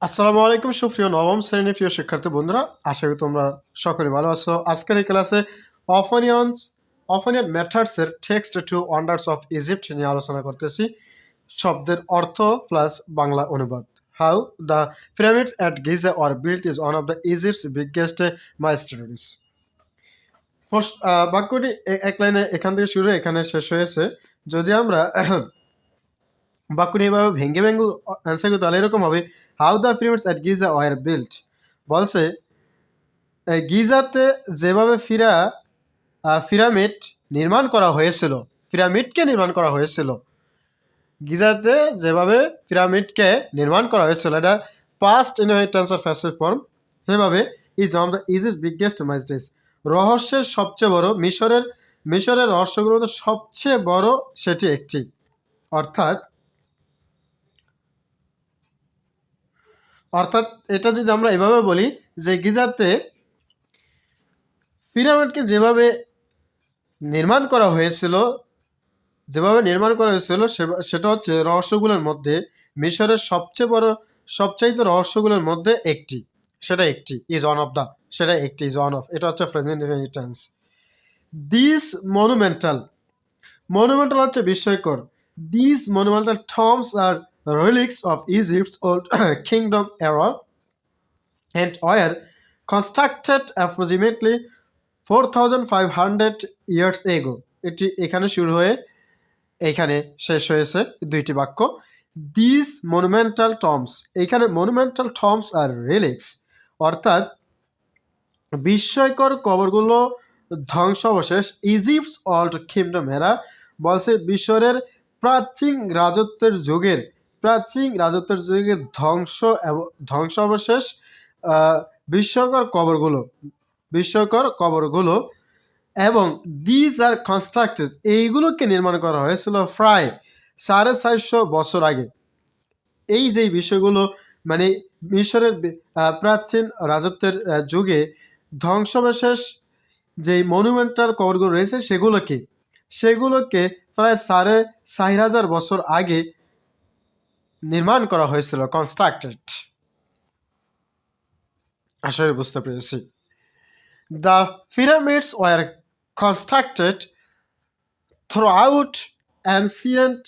আসসালামু আলাইকুম সুপ্রিয় নবম শ্রেণীর প্রিয় শিক্ষার্থী বন্ধুরা, আশা করি তোমরা সকলে ভালো আছো। আজকের এই ক্লাসে অফনিয়ন মেথডস এর text to wonders of Egypt নিয়ে আলোচনা করতেছি। শব্দের অর্থ প্লাস বাংলা অনুবাদ। How the pyramids at Giza are built is one of the Egypt's biggest mysteries. বাক্যটি এক লাইনে এখান থেকে শুরু এখানে শেষ হয়েছে। যদি আমরা বাক্যটি এভাবে ভেঙে ভেঙে অ্যান্সার করি তাহলে এরকম হবে, how the pyramids at Giza were built. বলছে গিজাতে যেভাবে পিরামিড নির্মাণ করা হয়েছিল, পিরামিডকে নির্মাণ করা হয়েছিল, গিজাতে যেভাবে পিরামিডকে নির্মাণ করা হয়েছিল, এটা পাস্ট ইনহেরিটেন্সের প্যাসিভ ফর্ম। সেভাবে is one of the Egypt biggest mysteries, রহস্যের সবচেয়ে বড়, মিশরের রহস্যগুলোর মধ্যে সবচেয়ে বড় সেটি একটি। অর্থাৎ এটা যদি আমরা এভাবে বলি যে গিজাতে পিরামিডকে যেভাবে নির্মাণ করা হয়েছিল সেটা হচ্ছে রহস্যগুলোর মধ্যে, মিশরের সবচাইতে রহস্যগুলোর মধ্যে একটি। ইজ ওয়ান অফ, এটা হচ্ছে প্রেজেন্ট টেন্স। দিস মনুমেন্টাল হচ্ছে বিস্ময়কর। This monumental tombs are relics of Egypt's old kingdom era and were constructed approximately 4,500 years ago. এটি এখানে শুরু হয়ে এখানে শেষ হয়েছে দুইটি বাক্য। দিস মনুমেন্টাল টম্বস, এখানে মনুমেন্টাল টম্বস আর রিলিক্স অর্থাৎ বিস্ময়কর কবরগুলো ধ্বংসাবশেষ। ইজিপ্টস ওল্ড কিংডম এরা বলছে মিশরের প্রাচীন রাজত্বের যুগের ধ্বংসাবশেষ, বিস্ময়কর কবরগুলো এবং দিজ আর কনস্ট্রাক্টেড, এইগুলোকে নির্মাণ করা হয়েছিল প্রায় 450 বছর আগে। এই যে বিষয়গুলো মানে মিশরের প্রাচীন রাজত্বের যুগে ধ্বংসাবশেষ যে মনুমেন্টাল কবরগুলো রয়েছে সেগুলোকে প্রায় 4,500 বছর আগে নির্মাণ করা হয়েছিল, কনস্ট্রাক্টেড। আসলে বুঝতে পেরেছি। The pyramids were constructed throughout ancient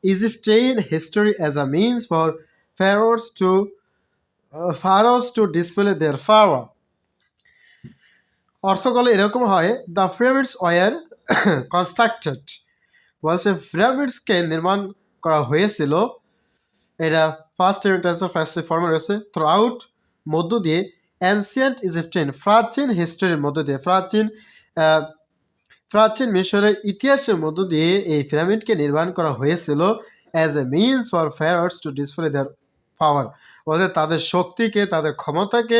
Egyptian history as a means for pharaohs to display their power. অর্থগুলো এরকম হয়, দ্য পিরামিডস ওয়ার কনস্ট্রাক্টেড বলছে পিরামিডসকে নির্মাণ করা হয়েছিল, এটা ফার্স্ট ইন্টেন্সিভ প্যাসিভ ফর্মে রয়েছে, থ্রুআউট মধ্য দিয়ে, অ্যানসিয়েন্ট ইজিপ্টিয়ান প্রাচীন হিস্ট্রির মধ্য দিয়ে, প্রাচীন মিশরের ইতিহাসের মধ্য দিয়ে এই পিরামিডকে নির্মাণ করা হয়েছিল as a means for pharaohs to display their power, বলতে তাদের শক্তিকে, তাদের ক্ষমতাকে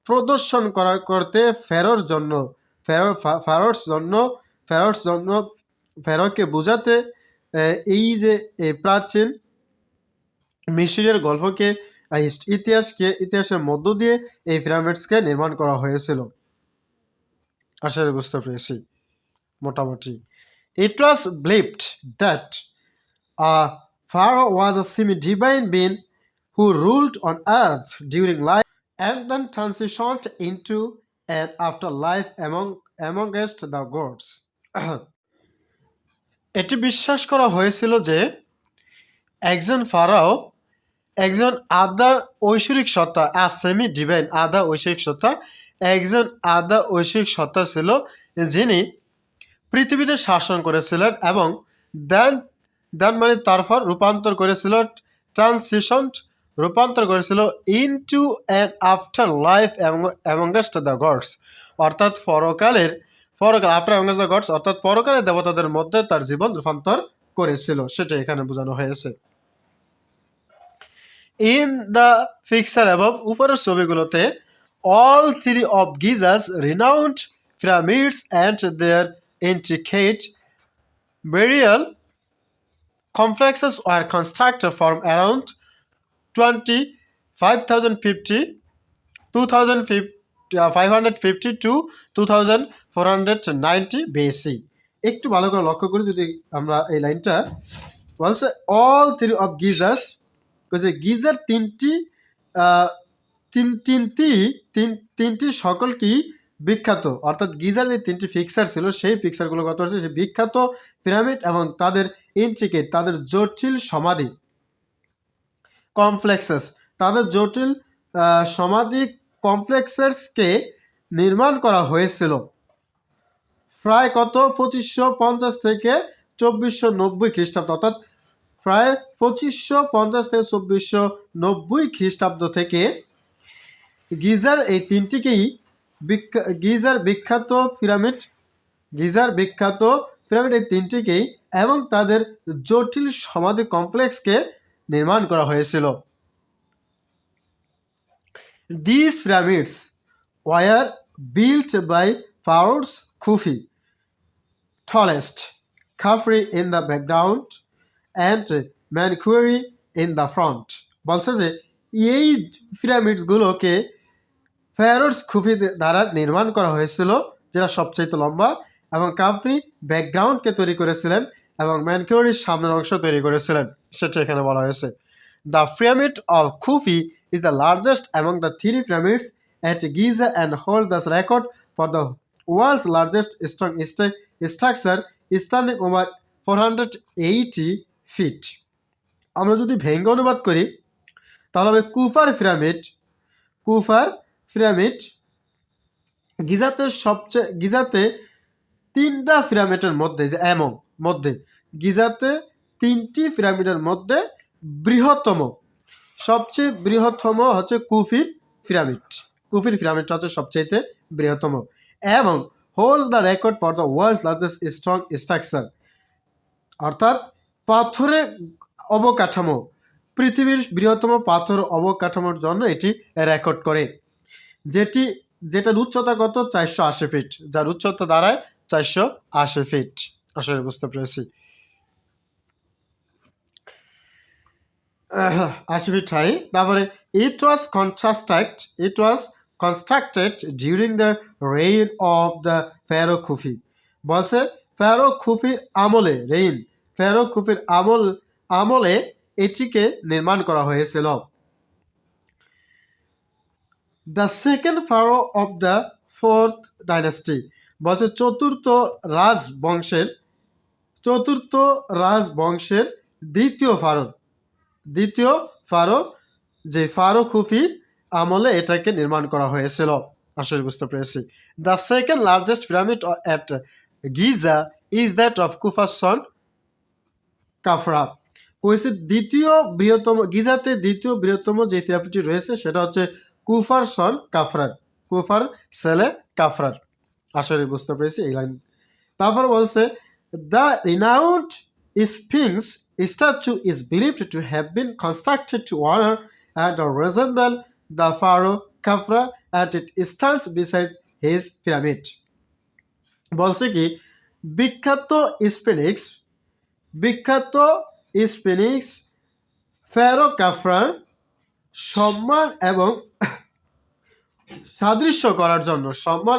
প্রদর্শন করতে ফেরোকে বোঝাতে এই যে প্রাচীন মিশরের গল্পকে, ইতিহাসের মধ্য দিয়ে এই পিরামিডসকে নির্মাণ করা হয়েছিল। আসলে বুঝতে পেরেছি মোটামুটি। It was believed that a pharaoh was a semi-divine being who ruled on earth during life and then transitioned into an afterlife amongst the gods. এটি বিশ্বাস করা হয়েছিল যে একজন ফারাও একজন আধা ঐশ্বরিক সত্তা, সেমি ডিভাইন আধা ঐশ্বরিক সত্তা ছিল, যিনি পৃথিবীতে শাসন করেছিলেন এবং দেন মানে তারপর রূপান্তর করেছিল into an afterlife amongst the gods, অর্থাৎ আফটার অ্যামংস্ট দ্য গডস অর্থাৎ পরকালে দেবতাদের মধ্যে তার জীবন রূপান্তর করেছিল, সেটা এখানে বোঝানো হয়েছে। ইন দ্য পিকচার অ্যাবভ, উপরের ছবিগুলোতে, all three of Giza's renowned pyramids and their intricate burial complexes were constructed from around 550 to 2490 BC. একটু ভালো করে লক্ষ্য করি যদি আমরা এই লাইনটা বলছে, all three of Giza's বলছে গিজার তিনটি সকল কি বিখ্যাত, অর্থাৎ গিজার যে তিনটি ফিক্সার ছিল সেই ফিক্সারগুলো কত হচ্ছে, সেই বিখ্যাত পিরামিড এবং তাদের ইন্ট্রিকেট, তাদের জটিল সমাধি কমপ্লেক্সেস, তাদের জটিল সমাধি কমপ্লেক্সেসকে নির্মাণ করা হয়েছিল প্রায় কত 2550 থেকে 2490 খ্রিস্টাব্দ, অর্থাৎ প্রায় 2550 থেকে 2490 খ্রিস্টাব্দ থেকে গিজার এই তিনটিকেই গিজার বিখ্যাত পিরামিড এই তিনটিকেই এবং তাদের জটিল সমাধি কমপ্লেক্সকে নির্মাণ করা হয়েছিল। These pyramids were built by pharaohs Khufu, tallest, Khafre in the background and Menkaure in the front। বলছে যে এই পিরামিডগুলোকে ফেরোস খুফি দ্বারা নির্মাণ করা হয়েছিল, যেটা সবচেয়ে লম্বা, এবং কাফরি ব্যাকগ্রাউন্ডকে তৈরি করেছিলেন এবং ম্যানকিউরির সামনের অংশ তৈরি করেছিলেন, সেটা এখানে বলা হয়েছে। The pyramid of Khufu is the largest among the three pyramids at Giza and holds the record for the world's largest stone structure standing over 480 feet। আমরা যদি ভেঙ্গে অনুবাদ করি তাহলে হবে কুফার পিরামিড গিজাতে তিনটা পিরামিডের মধ্যে যে গিজাতে তিনটি পিরামিডের মধ্যে সবচেয়ে বৃহত্তম হচ্ছে কুফির পিরামিডটা হচ্ছে সবচেয়ে বৃহত্তম এবং holds the record for the world's largest strong structure, অর্থাৎ পাথরের অবকাঠামো, পৃথিবীর বৃহত্তম পাথর অবকাঠামোর জন্য এটি রেকর্ড করে, যেটার উচ্চতা কত 480 ফিট, যার উচ্চতা দাঁড়ায় 480 ফিট। আসলে বুঝতে পেরেছি 80 ফিট হাই। তারপরে it was constructed during the reign of the Pharaoh Khufu। বলছে ফেরো খুফির আমলে এটিকে নির্মাণ করা হয়েছিল। The second pharaoh of the fourth dynasty বলছে চতুর্থ রাজবংশের দ্বিতীয় ফারো যে ফারো খুফির আমলে এটাকে নির্মাণ করা হয়েছিল। আসলে বুঝতে পেরেছি। The second largest pyramid at Giza is that of Khufu's son Khafra। কইছে গিজাতে দ্বিতীয় বৃহত্তম যে পিরামিডটি রয়েছে সেটা হচ্ছে কুফার ছেলে কাফরার। আসলে বুঝতে পেরেছি এই লাইন। তারপর বলছে the renowned Sphinx statue is believed to have been constructed to honor and resemble the pharaoh Khafra and it stands beside his pyramid। বলছে কি বিখ্যাত স্ফিনিক্স ফেরো কাফরার সম্মান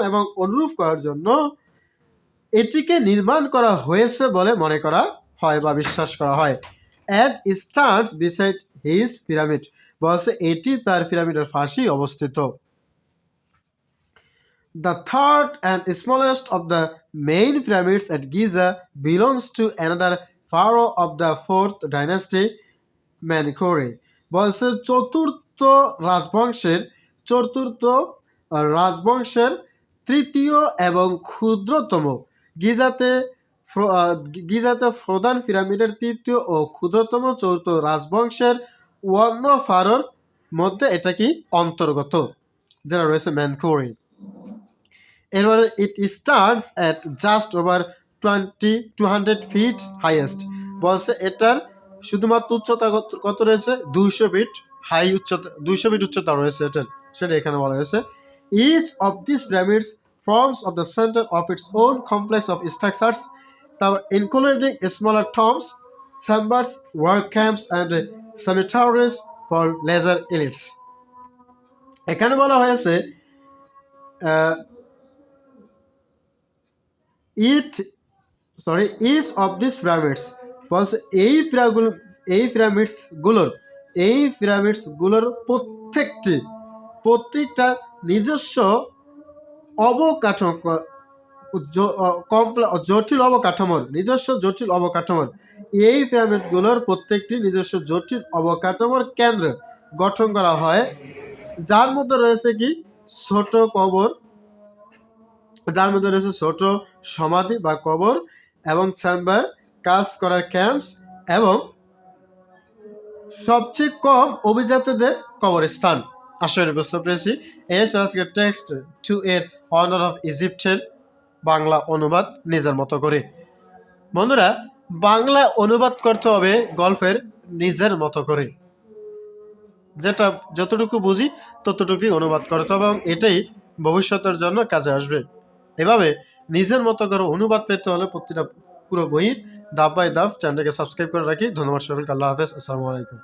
এবং অনুরূপ করার জন্য এটিকে নির্মাণ করা হয়েছে বলে মনে করা হয় বা বিশ্বাস করা হয়। and stands beside his pyramid বলছে এটি তার পিরামিডের পাশেই অবস্থিত। The third and smallest of the main pyramids at Giza belongs to another pharaoh of the fourth dynasty, Menkaure। বলছে চতুর্থ রাজবংশের তৃতীয় এবং ক্ষুদ্রতম গিজাতে প্রধান পিরামিডের তৃতীয় ও ক্ষুদ্রতম চতুর্থ রাজবংশের অন্য ফারোর মধ্যে এটা কি অন্তর্গত, যেটা রয়েছে ম্যানকোরে। এরপরে it starts at just over 200 feet highest. বলছে এটার শুধুমাত্র উচ্চতা কত রয়েছে 200 ফিট উচ্চতা, 200 ফিট উচ্চতা রয়েছে এটার, সেটা এখানে বলা হয়েছে। Each of this pyramids forms of the center of its own complex of structures, including smaller tombs, chambers, work camps, and cemeteries for lesser elites। এখানে বলা হয়েছে each of these pyramids বলছে এই পিরামিডস গুলোর এই পিরামিডসগুলোর প্রত্যেকটা নিজস্ব অবকাঠামো জটিল অবকাঠামোর এই পিরামিডগুলোর প্রত্যেকটি নিজস্ব জটিল অবকাঠামোর কেন্দ্র গঠন করা হয়, যার মধ্যে রয়েছে কি ছোট কবর, যার মধ্যে রয়েছে ছোট সমাধি বা কবর এবং চেম্বার, কাজ করার ক্যাম্পস এবং সবচেয়ে কম অভিজাতদের কবরস্থান। আশা করি বুঝতে পেরেছি। এই আজকের টেক্সট টু এর অনার অফ ইজিপ্টের বাংলা অনুবাদ নিজের মতো করে। বন্ধুরা, বাংলা অনুবাদ করতে হবে গল্পের নিজের মতো করে, যেটা যতটুকু বুঝি ততটুকুই অনুবাদ করতে হবে এবং এটাই ভবিষ্যতের জন্য কাজে আসবে। এভাবে নিজের মতো করে অনুবাদ পেতে হলে প্রতিটা পুরো বইয়ের ধাপ বাই ধাপ চ্যানেলকে সাবস্ক্রাইব করে রাখি। ধন্যবাদ সকলকে। আল্লাহ হাফেজ। আসসালামু আলাইকুম।